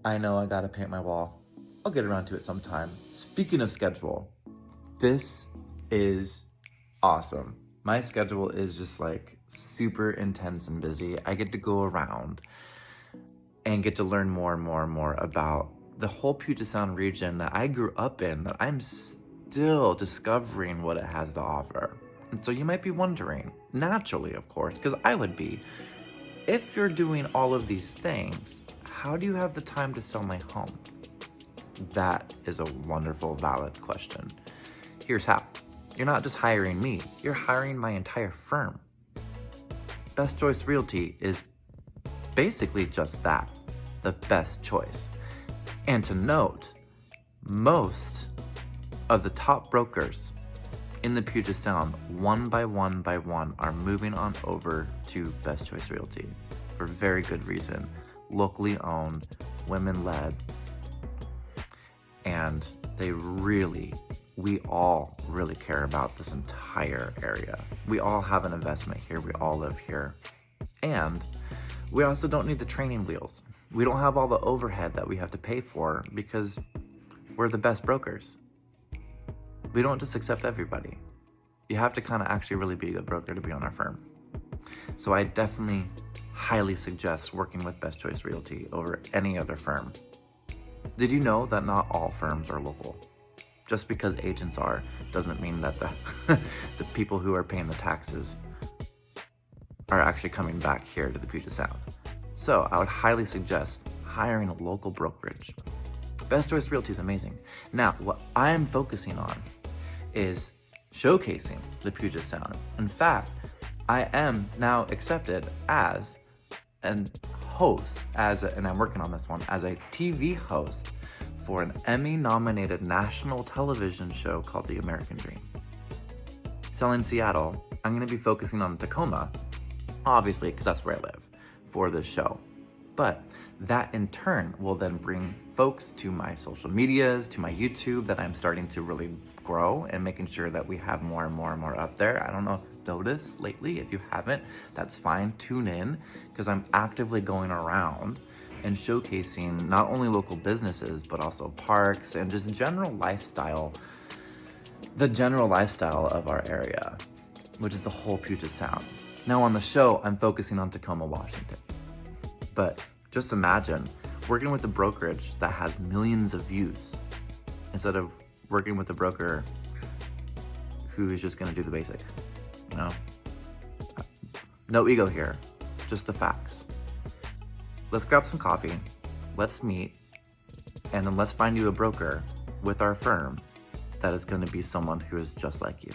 I know I gotta paint my wall. I'll get around to it sometime. Speaking of schedule, this is awesome. My schedule is just like super intense and busy. I get to go around and get to learn more and more and more about the whole Puget Sound region that I grew up in, that I'm still discovering what it has to offer. And so you might be wondering, naturally, of course, because I would be, if you're doing all of these things, how do you have the time to sell my home? That is a wonderful, valid question. Here's how. You're not just hiring me, you're hiring my entire firm. Best Choice Realty is basically just that, the best choice. And to note, most of the top brokers in the Puget Sound, one by one, are moving on over to Best Choice Realty for very good reason. Locally owned, women-led, and we all really care about this entire area. We all have an investment here, we all live here. And we also don't need the training wheels. We don't have all the overhead that we have to pay for because we're the best brokers. We don't just accept everybody. You have to kind of actually really be a good broker to be on our firm. So I definitely highly suggest working with Best Choice Realty over any other firm. Did you know that not all firms are local? Just because agents are doesn't mean that the people who are paying the taxes are actually coming back here to the Puget Sound. So I would highly suggest hiring a local brokerage. Best Choice Realty is amazing. Now, what I'm focusing on is showcasing the Puget Sound. In fact, I am now accepted as a host, and I'm working on this one, as a TV host for an Emmy-nominated national television show called The American Dream. So in Seattle, I'm gonna be focusing on Tacoma, obviously, because that's where I live, for this show. But that in turn will then bring folks to my social medias, to my YouTube, that I'm starting to really grow and making sure that we have more and more and more up there. I don't know if you've noticed lately. If you haven't, that's fine. Tune in, because I'm actively going around and showcasing not only local businesses, but also parks and just general lifestyle, the general lifestyle of our area, which is the whole Puget Sound. Now on the show, I'm focusing on Tacoma, Washington. But just imagine working with a brokerage that has millions of views instead of working with a broker who is just gonna do the basics, you know? No ego here, just the facts. Let's grab some coffee, let's meet, and then let's find you a broker with our firm that is gonna be someone who is just like you.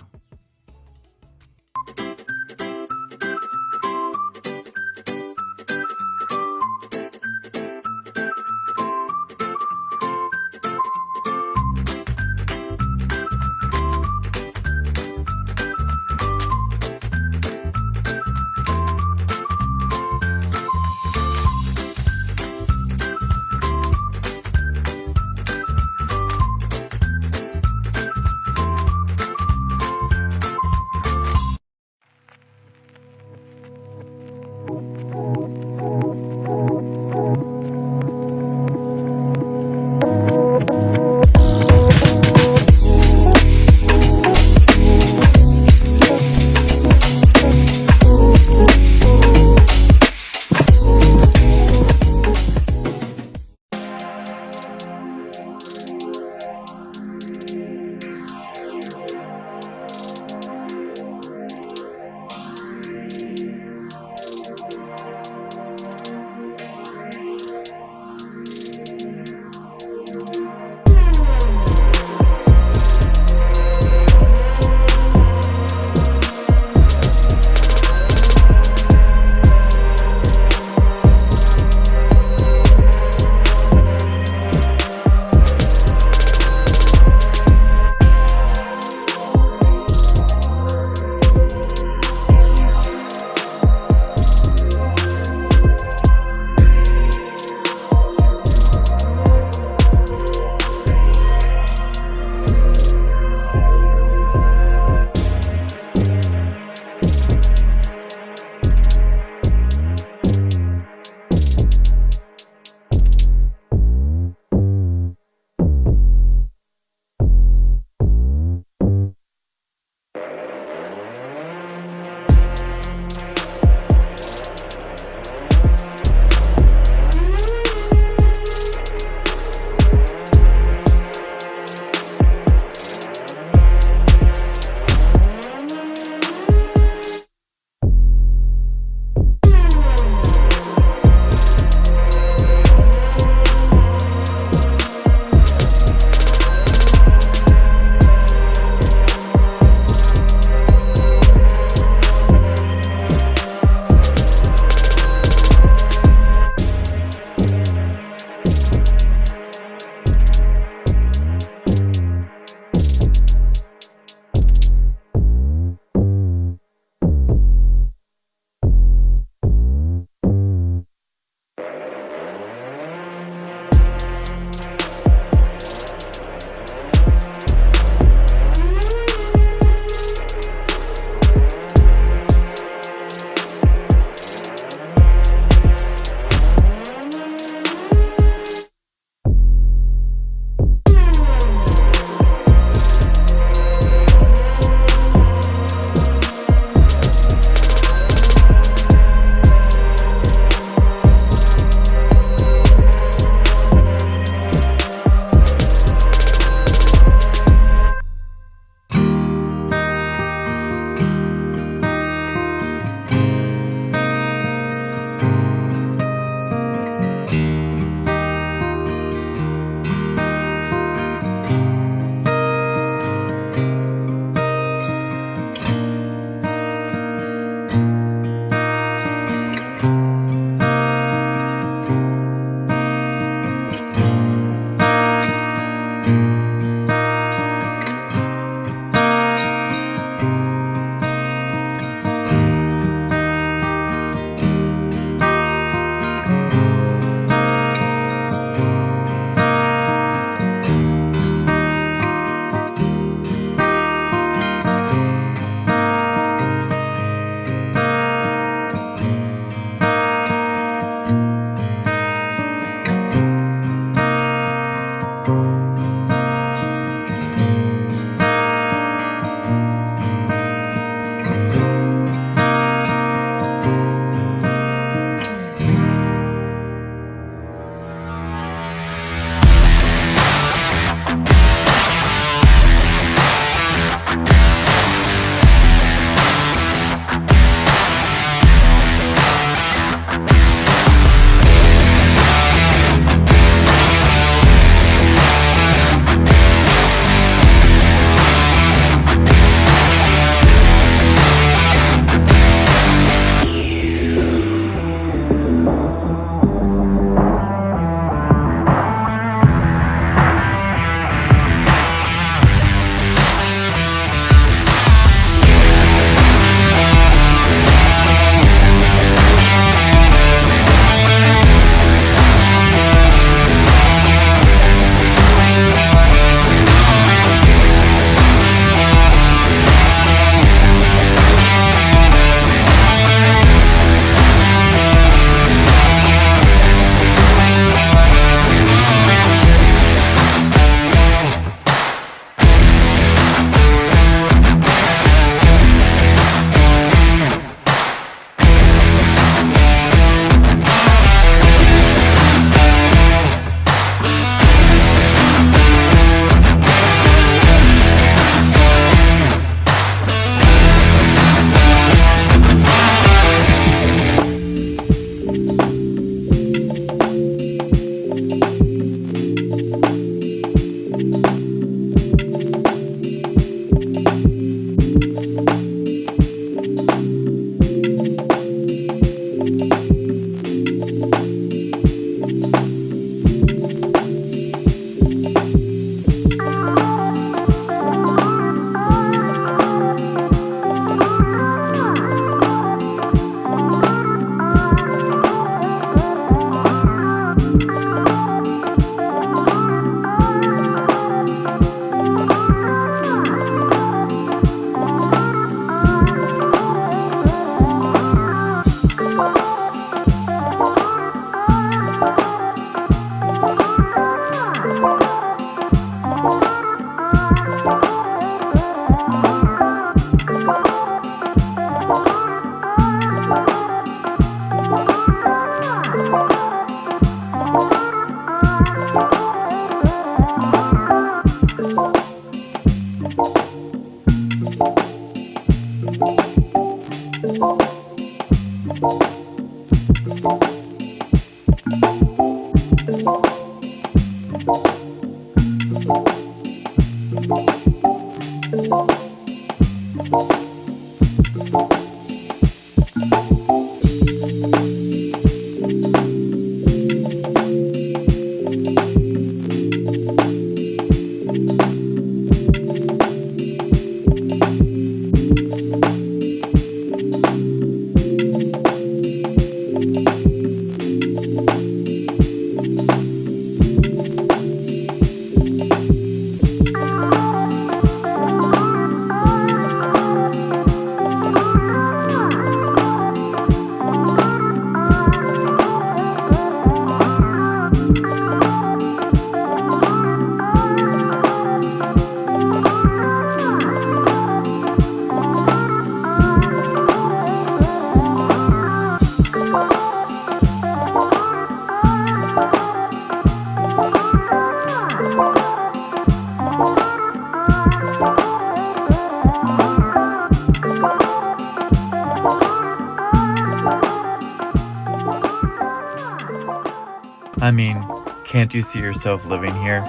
I mean, can't you see yourself living here?